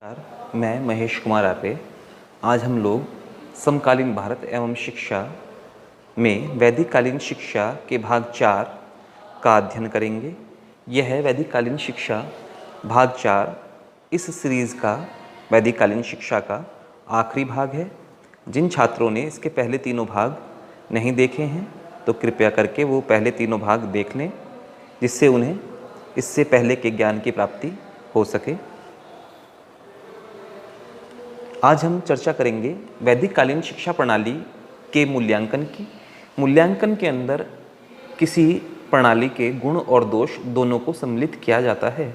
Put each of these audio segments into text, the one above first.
नमस्कार, मैं महेश कुमार आर्य। आज हम लोग समकालीन भारत एवं शिक्षा में वैदिक कालीन शिक्षा के भाग 4 का अध्ययन करेंगे। यह वैदिक कालीन शिक्षा भाग 4 इस सीरीज़ का वैदिक कालीन शिक्षा का आखिरी भाग है। जिन छात्रों ने इसके पहले तीनों भाग नहीं देखे हैं तो कृपया करके वो पहले तीनों भाग देख लें, जिससे उन्हें इससे पहले के ज्ञान की प्राप्ति हो सके। आज हम चर्चा करेंगे वैदिक कालीन शिक्षा प्रणाली के मूल्यांकन की। मूल्यांकन के अंदर किसी प्रणाली के गुण और दोष दोनों को सम्मिलित किया जाता है।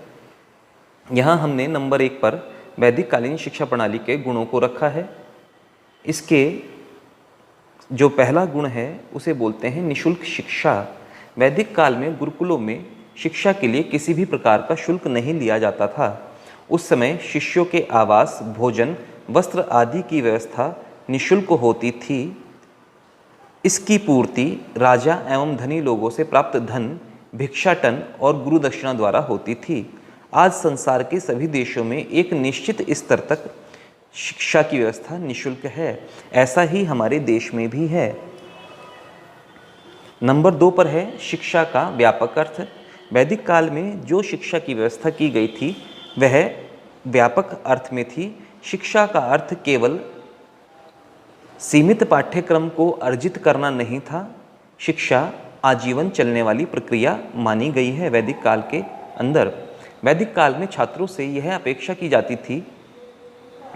यहाँ हमने नंबर 1 पर वैदिक कालीन शिक्षा प्रणाली के गुणों को रखा है। इसके जो पहला गुण है उसे बोलते हैं निःशुल्क शिक्षा। वैदिक काल में गुरुकुलों में शिक्षा के लिए किसी भी प्रकार का शुल्क नहीं लिया जाता था। उस समय शिष्यों के आवास, भोजन, वस्त्र आदि की व्यवस्था निःशुल्क होती थी। इसकी पूर्ति राजा एवं धनी लोगों से प्राप्त धन, भिक्षाटन और गुरु दक्षिणा द्वारा होती थी। आज संसार के सभी देशों में एक निश्चित स्तर तक शिक्षा की व्यवस्था निःशुल्क है। ऐसा ही हमारे देश में भी है। नंबर 2 पर है शिक्षा का व्यापक अर्थ। वैदिक काल में जो शिक्षा की व्यवस्था की गई थी वह व्यापक अर्थ में थी। शिक्षा का अर्थ केवल सीमित पाठ्यक्रम को अर्जित करना नहीं था। शिक्षा आजीवन चलने वाली प्रक्रिया मानी गई है। वैदिक काल के अंदर वैदिक काल में छात्रों से यह अपेक्षा की जाती थी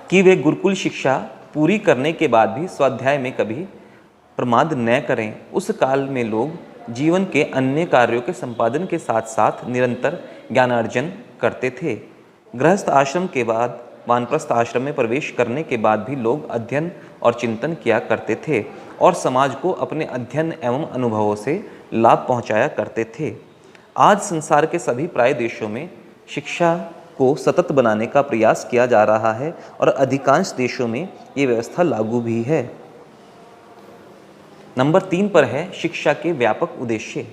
कि वे गुरुकुल शिक्षा पूरी करने के बाद भी स्वाध्याय में कभी प्रमाद न करें। उस काल में लोग जीवन के अन्य कार्यों के संपादन के साथ साथ निरंतर ज्ञानार्जन करते थे। गृहस्थ आश्रम के बाद वानप्रस्थ आश्रम में प्रवेश करने के बाद भी लोग अध्ययन और चिंतन किया करते थे और समाज को अपने अध्ययन एवं अनुभवों से लाभ पहुंचाया करते थे। आज संसार के सभी प्राय देशों में शिक्षा को सतत बनाने का प्रयास किया जा रहा है और अधिकांश देशों में ये व्यवस्था लागू भी है। नंबर 3 पर है शिक्षा के व्यापक उद्देश्य।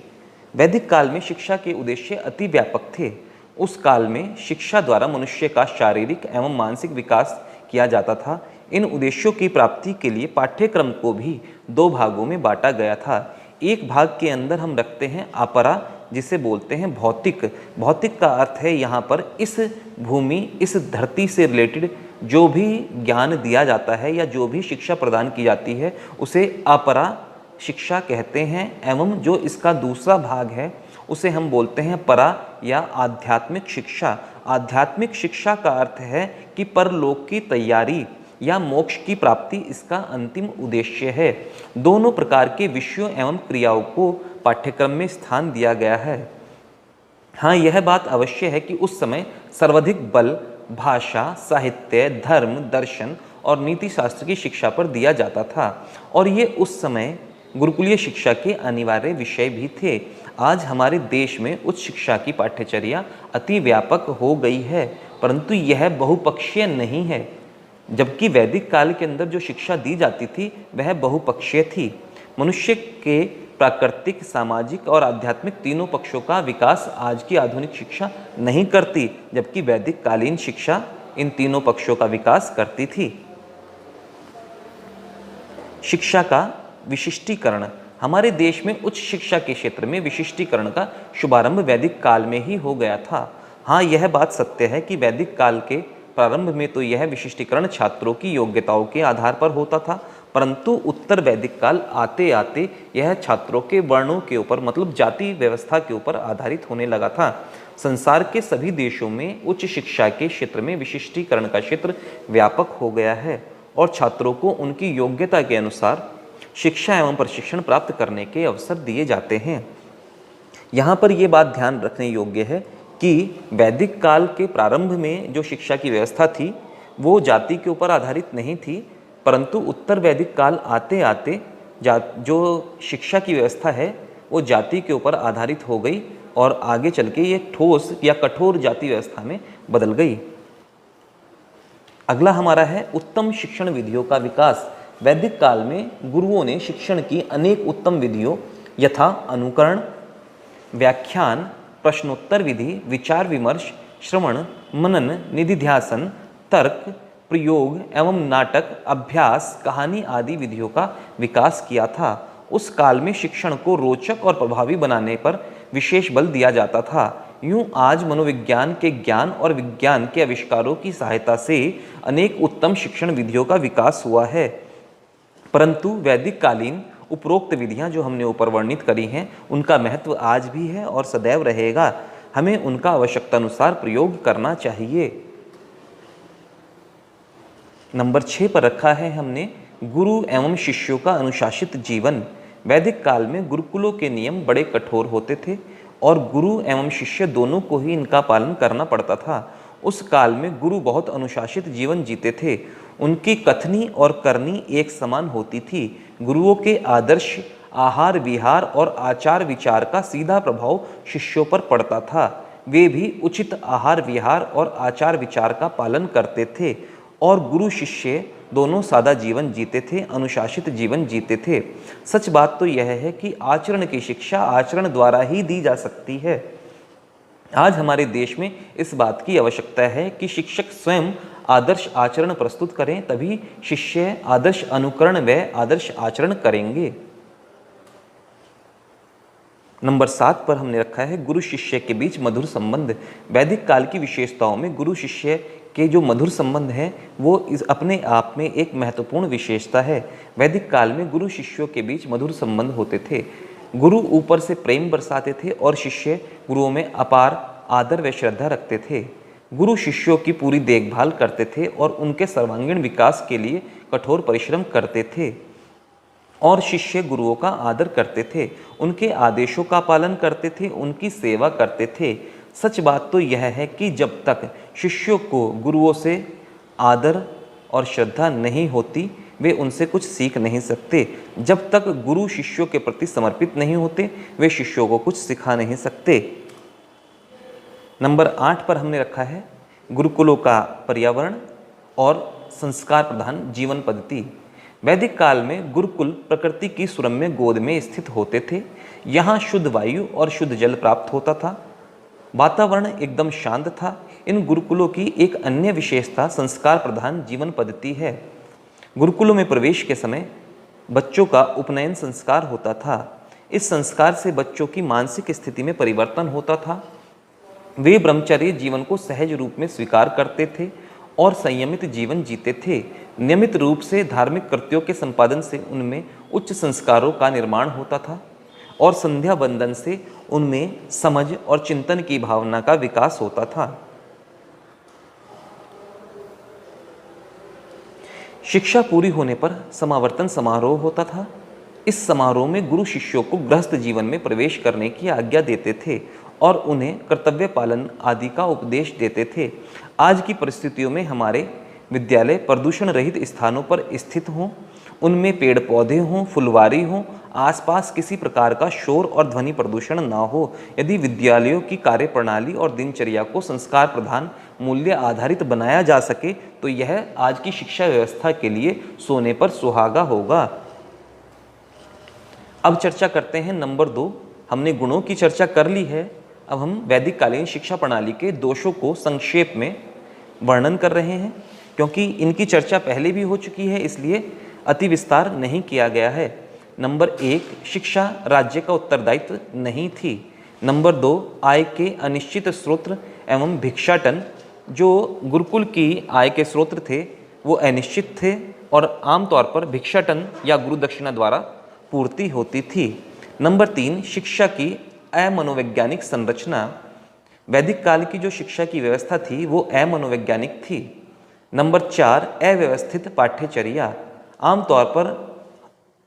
वैदिक काल में शिक्षा के उद्देश्य अति व्यापक थे। उस काल में शिक्षा द्वारा मनुष्य का शारीरिक एवं मानसिक विकास किया जाता था। इन उद्देश्यों की प्राप्ति के लिए पाठ्यक्रम को भी 2 भागों में बांटा गया था। एक भाग के अंदर हम रखते हैं अपरा, जिसे बोलते हैं भौतिक। भौतिक का अर्थ है यहाँ पर इस भूमि, इस धरती से रिलेटेड जो भी ज्ञान दिया जाता है या जो भी शिक्षा प्रदान की जाती है उसे अपरा शिक्षा कहते हैं। एवं जो इसका दूसरा भाग है उसे हम बोलते हैं परा या आध्यात्मिक शिक्षा। आध्यात्मिक शिक्षा का अर्थ है कि परलोक की तैयारी या मोक्ष की प्राप्ति इसका अंतिम उद्देश्य है। दोनों प्रकार के विषयों एवं क्रियाओं को पाठ्यक्रम में स्थान दिया गया है। हाँ, यह बात अवश्य है कि उस समय सर्वाधिक बल भाषा, साहित्य, धर्म, दर्शन और नीति शास्त्र की शिक्षा पर दिया जाता था और ये उस समय गुरुकुलीय शिक्षा के अनिवार्य विषय भी थे। आज हमारे देश में उच्च शिक्षा की पाठ्यचर्या अति व्यापक हो गई है, परंतु यह बहुपक्षीय नहीं है। जबकि वैदिक काल के अंदर जो शिक्षा दी जाती थी वह बहुपक्षीय थी। मनुष्य के प्राकृतिक, सामाजिक और आध्यात्मिक तीनों पक्षों का विकास आज की आधुनिक शिक्षा नहीं करती, जबकि वैदिक कालीन शिक्षा इन तीनों पक्षों का विकास करती थी। शिक्षा का विशिष्टीकरण। हमारे देश में उच्च शिक्षा के क्षेत्र में विशिष्टीकरण का शुभारंभ वैदिक काल में ही हो गया था। हाँ, यह बात सत्य है कि वैदिक काल के प्रारंभ में तो यह विशिष्टीकरण छात्रों की योग्यताओं के आधार पर होता था, परंतु उत्तर वैदिक काल आते आते यह छात्रों के वर्णों के ऊपर, मतलब जाति व्यवस्था के ऊपर आधारित होने लगा था। संसार के सभी देशों में उच्च शिक्षा के क्षेत्र में विशिष्टीकरण का क्षेत्र व्यापक हो गया है और छात्रों को उनकी योग्यता के अनुसार शिक्षा एवं प्रशिक्षण प्राप्त करने के अवसर दिए जाते हैं। यहाँ पर यह बात ध्यान रखने योग्य है कि वैदिक काल के प्रारंभ में जो शिक्षा की व्यवस्था थी वो जाति के ऊपर आधारित नहीं थी, परंतु उत्तर वैदिक काल आते आते जो शिक्षा की व्यवस्था है वो जाति के ऊपर आधारित हो गई और आगे चल के ये ठोस या कठोर जाति व्यवस्था में बदल गई। अगला हमारा है उत्तम शिक्षण विधियों का विकास। वैदिक काल में गुरुओं ने शिक्षण की अनेक उत्तम विधियों यथा अनुकरण, व्याख्यान, प्रश्नोत्तर विधि, विचार विमर्श, श्रवण, मनन, निधिध्यासन तर्क, प्रयोग एवं नाटक, अभ्यास, कहानी आदि विधियों का विकास किया था। उस काल में शिक्षण को रोचक और प्रभावी बनाने पर विशेष बल दिया जाता था। यूं आज मनोविज्ञान के ज्ञान और विज्ञान के आविष्कारों की सहायता से अनेक उत्तम शिक्षण विधियों का विकास हुआ है, परंतु वैदिक कालीन उपरोक्त विधियां जो हमने ऊपर वर्णित करी हैं उनका महत्व आज भी है और सदैव रहेगा। हमें उनका आवश्यकतानुसार प्रयोग करना चाहिए। नंबर 6 पर रखा है हमने गुरु एवं शिष्यों का अनुशासित जीवन। वैदिक काल में गुरुकुलों के नियम बड़े कठोर होते थे और गुरु एवं शिष्य दोनों को ही इनका पालन करना पड़ता था। उस काल में गुरु बहुत अनुशासित जीवन जीते थे। उनकी कथनी और करनी एक समान होती थी। गुरुओं के आदर्श, आहार विहार और आचार विचार का सीधा प्रभाव शिष्यों पर पड़ता था। वे भी उचित आहार विहार और आचार विचार का पालन करते थे और गुरु शिष्य दोनों सादा जीवन जीते थे, अनुशासित जीवन जीते थे। सच बात तो यह है कि आचरण की शिक्षा आचरण द्वारा ही दी जा सकती है। आज हमारे देश में इस बात की आवश्यकता है कि शिक्षक स्वयं आदर्श आचरण प्रस्तुत करें, तभी शिष्य आदर्श अनुकरण व आदर्श आचरण करेंगे। नंबर 7 पर हमने रखा है गुरु शिष्य के बीच मधुर संबंध। वैदिक काल की विशेषताओं में गुरु शिष्य के जो मधुर संबंध हैं वो अपने आप में एक महत्वपूर्ण विशेषता है। वैदिक काल में गुरु शिष्यों के बीच मधुर संबंध होते थे। गुरु ऊपर से प्रेम बरसाते थे और शिष्य गुरुओं में अपार आदर व श्रद्धा रखते थे। गुरु शिष्यों की पूरी देखभाल करते थे और उनके सर्वांगीण विकास के लिए कठोर परिश्रम करते थे और शिष्य गुरुओं का आदर करते थे, उनके आदेशों का पालन करते थे, उनकी सेवा करते थे। सच बात तो यह है कि जब तक शिष्यों को गुरुओं से आदर और श्रद्धा नहीं होती वे उनसे कुछ सीख नहीं सकते। जब तक गुरु शिष्यों के प्रति समर्पित नहीं होते वे शिष्यों को कुछ सिखा नहीं सकते। नंबर 8 पर हमने रखा है गुरुकुलों का पर्यावरण और संस्कार प्रधान जीवन पद्धति। वैदिक काल में गुरुकुल प्रकृति की सुरम्य गोद में स्थित होते थे। यहाँ शुद्ध वायु और शुद्ध जल प्राप्त होता था। वातावरण एकदम शांत था। इन गुरुकुलों की एक अन्य विशेषता संस्कार प्रधान जीवन पद्धति है। गुरुकुलों में प्रवेश के समय बच्चों का उपनयन संस्कार होता था। इस संस्कार से बच्चों की मानसिक स्थिति में परिवर्तन होता था। वे ब्रह्मचर्य जीवन को सहज रूप में स्वीकार करते थे और संयमित जीवन जीते थे। नियमित रूप से धार्मिक कृत्यों के संपादन से उनमें उच्च संस्कारों का निर्माण होता था और संध्या बंदन से उनमें समझ और चिंतन की भावना का विकास होता था। शिक्षा पूरी होने पर समावर्तन समारोह होता था। इस समारोह में गुरु शिष्यों को गृहस्थ जीवन में प्रवेश करने की आज्ञा देते थे और उन्हें कर्तव्य पालन आदि का उपदेश देते थे। आज की परिस्थितियों में हमारे विद्यालय प्रदूषण रहित स्थानों पर स्थित हों, उनमें पेड़ पौधे हों, फुलवारी हों, आसपास किसी प्रकार का शोर और ध्वनि प्रदूषण ना हो। यदि विद्यालयों की कार्यप्रणाली और दिनचर्या को संस्कार प्रधान मूल्य आधारित बनाया जा सके तो यह आज की शिक्षा व्यवस्था के लिए सोने पर सुहागा होगा। अब चर्चा करते हैं नंबर 2। हमने गुणों की चर्चा कर ली है, अब हम वैदिक कालीन शिक्षा प्रणाली के दोषों को संक्षेप में वर्णन कर रहे हैं। क्योंकि इनकी चर्चा पहले भी हो चुकी है इसलिए अति विस्तार नहीं किया गया है। नंबर 1, शिक्षा राज्य का उत्तरदायित्व नहीं थी। नंबर 2, आय के अनिश्चित स्रोत एवं भिक्षाटन। जो गुरुकुल की आय के स्रोत थे वो अनिश्चित थे और आमतौर पर भिक्षाटन या गुरु दक्षिणा द्वारा पूर्ति होती थी। नंबर 3, शिक्षा की अमनोवैज्ञानिक संरचना। वैदिक काल की जो शिक्षा की व्यवस्था थी वो अमनोवैज्ञानिक थी। नंबर 4, अव्यवस्थित पाठ्यचर्या। आमतौर पर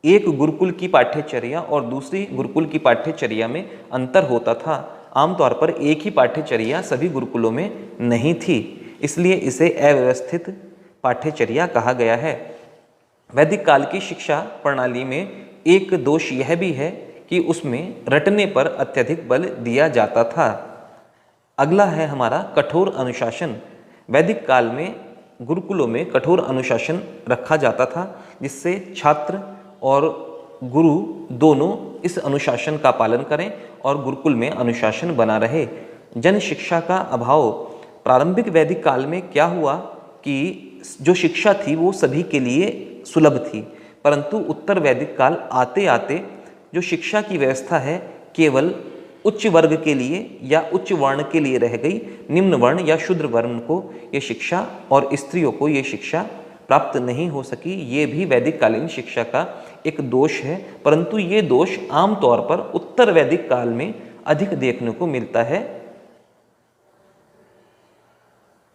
एक गुरुकुल की पाठ्यचर्या और दूसरी गुरुकुल की पाठ्यचर्या में अंतर होता था। आमतौर पर एक ही पाठ्यचर्या सभी गुरुकुलों में नहीं थी, इसलिए इसे अव्यवस्थित पाठ्यचर्या कहा गया है। वैदिक काल की शिक्षा प्रणाली में एक दोष यह भी है कि उसमें रटने पर अत्यधिक बल दिया जाता था। अगला है हमारा कठोर अनुशासन। वैदिक काल में गुरुकुलों में कठोर अनुशासन रखा जाता था जिससे छात्र और गुरु दोनों इस अनुशासन का पालन करें और गुरुकुल में अनुशासन बना रहे। जन शिक्षा का अभाव। प्रारंभिक वैदिक काल में क्या हुआ कि जो शिक्षा थी वो सभी के लिए सुलभ थी, परंतु उत्तर वैदिक काल आते आते जो शिक्षा की व्यवस्था है केवल उच्च वर्ग के लिए या उच्च वर्ण के लिए रह गई। निम्न वर्ण या शूद्र वर्ण को ये शिक्षा और स्त्रियों को ये शिक्षा प्राप्त नहीं हो सकी। ये भी वैदिक कालीन शिक्षा का एक दोष है, परंतु ये दोष आमतौर पर उत्तर वैदिक काल में अधिक देखने को मिलता है।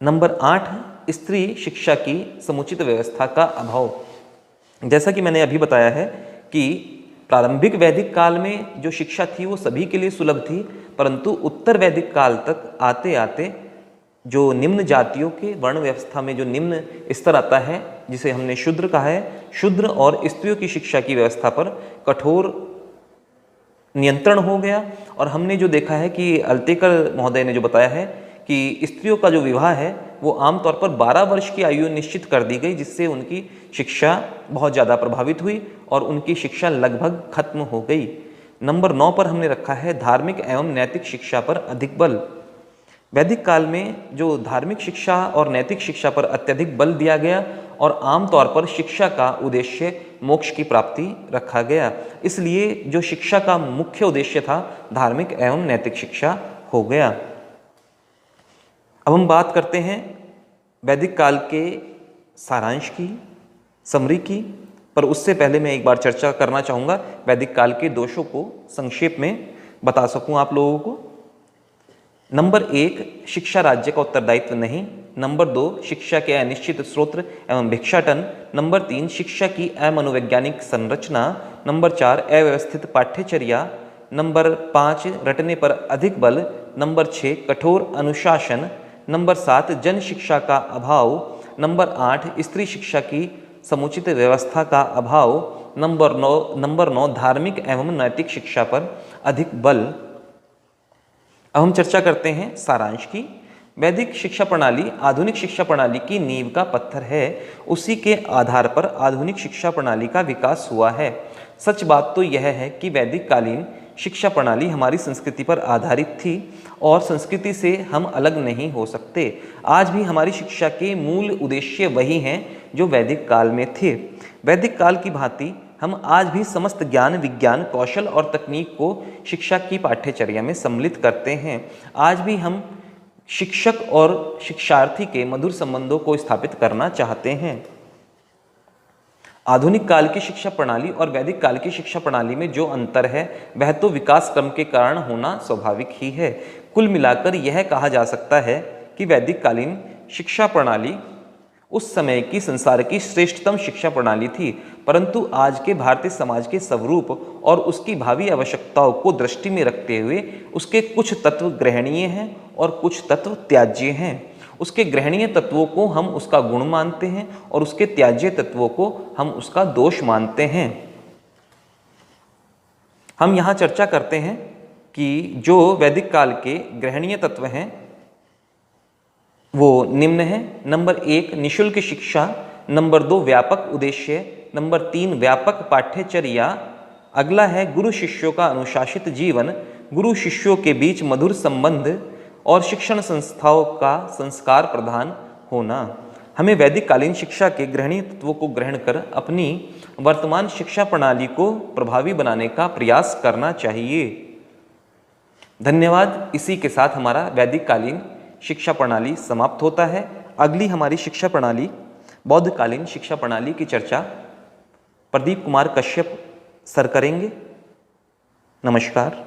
नंबर 8, स्त्री शिक्षा की समुचित व्यवस्था का अभाव। जैसा कि मैंने अभी बताया है कि प्रारंभिक वैदिक काल में जो शिक्षा थी वो सभी के लिए सुलभ थी, परंतु उत्तर वैदिक काल तक आते आते जो निम्न जातियों के वर्ण व्यवस्था में जो निम्न स्तर आता है, जिसे हमने शूद्र कहा है, शूद्र और स्त्रियों की शिक्षा की व्यवस्था पर कठोर नियंत्रण हो गया। और हमने जो देखा है कि अल्तेकर महोदय ने जो बताया है कि स्त्रियों का जो विवाह है वो आमतौर पर 12 वर्ष की आयु निश्चित कर दी गई, जिससे उनकी शिक्षा बहुत ज़्यादा प्रभावित हुई और उनकी शिक्षा लगभग खत्म हो गई। नंबर 9 पर हमने रखा है धार्मिक एवं नैतिक शिक्षा पर अधिक बल। वैदिक काल में जो धार्मिक शिक्षा और नैतिक शिक्षा पर अत्यधिक बल दिया गया और आमतौर पर शिक्षा का उद्देश्य मोक्ष की प्राप्ति रखा गया, इसलिए जो शिक्षा का मुख्य उद्देश्य था धार्मिक एवं नैतिक शिक्षा हो गया। अब हम बात करते हैं वैदिक काल के सारांश की, समरी की, पर उससे पहले मैं एक बार चर्चा करना चाहूँगा वैदिक काल के दोषों को संक्षेप में बता सकूँ आप लोगों को। नंबर 1, शिक्षा राज्य का उत्तरदायित्व नहीं। नंबर 2, शिक्षा के अनिश्चित स्रोत एवं भिक्षाटन। नंबर 3, शिक्षा की अमनोवैज्ञानिक संरचना। नंबर 4, अव्यवस्थित पाठ्यचर्या। नंबर 5, रटने पर अधिक बल। नंबर 6, कठोर अनुशासन। नंबर 7, जन शिक्षा का अभाव। नंबर 8, स्त्री शिक्षा की समुचित व्यवस्था का अभाव। नंबर 9, धार्मिक एवं नैतिक शिक्षा पर अधिक बल। अब हम चर्चा करते हैं सारांश की। वैदिक शिक्षा प्रणाली आधुनिक शिक्षा प्रणाली की नींव का पत्थर है। उसी के आधार पर आधुनिक शिक्षा प्रणाली का विकास हुआ है। सच बात तो यह है कि वैदिक कालीन शिक्षा प्रणाली हमारी संस्कृति पर आधारित थी और संस्कृति से हम अलग नहीं हो सकते। आज भी हमारी शिक्षा के मूल उद्देश्य वही हैं जो वैदिक काल में थे। वैदिक काल की भांति हम आज भी समस्त ज्ञान, विज्ञान, कौशल और तकनीक को शिक्षा की पाठ्यचर्या में सम्मिलित करते हैं। आज भी हम शिक्षक और शिक्षार्थी के मधुर संबंधों को स्थापित करना चाहते हैं। आधुनिक काल की शिक्षा प्रणाली और वैदिक काल की शिक्षा प्रणाली में जो अंतर है वह तो विकास क्रम के कारण होना स्वाभाविक ही है। कुल मिलाकर यह कहा जा सकता है कि वैदिक कालीन शिक्षा प्रणाली उस समय की संसार की श्रेष्ठतम शिक्षा प्रणाली थी, परंतु आज के भारतीय समाज के स्वरूप और उसकी भावी आवश्यकताओं को दृष्टि में रखते हुए उसके कुछ तत्व ग्रहणीय हैं और कुछ तत्व त्याज्य हैं। उसके ग्रहणीय तत्वों को हम उसका गुण मानते हैं और उसके त्याज्य तत्वों को हम उसका दोष मानते हैं। हम यहाँ चर्चा करते हैं कि जो वैदिक काल के ग्रहणीय तत्व हैं वो निम्न है। नंबर 1, निःशुल्क शिक्षा। नंबर 2, व्यापक उद्देश्य। नंबर 3, व्यापक पाठ्यचर्या। अगला है गुरु शिष्यों का अनुशासित जीवन, गुरु शिष्यों के बीच मधुर संबंध और शिक्षण संस्थाओं का संस्कार प्रधान होना। हमें वैदिक कालीन शिक्षा के ग्रहणीय तत्वों को ग्रहण कर अपनी वर्तमान शिक्षा प्रणाली को प्रभावी बनाने का प्रयास करना चाहिए। धन्यवाद। इसी के साथ हमारा वैदिक कालीन शिक्षा प्रणाली समाप्त होता है। अगली हमारी शिक्षा प्रणाली बौद्ध कालीन शिक्षा प्रणाली की चर्चा प्रदीप कुमार कश्यप सर करेंगे। नमस्कार।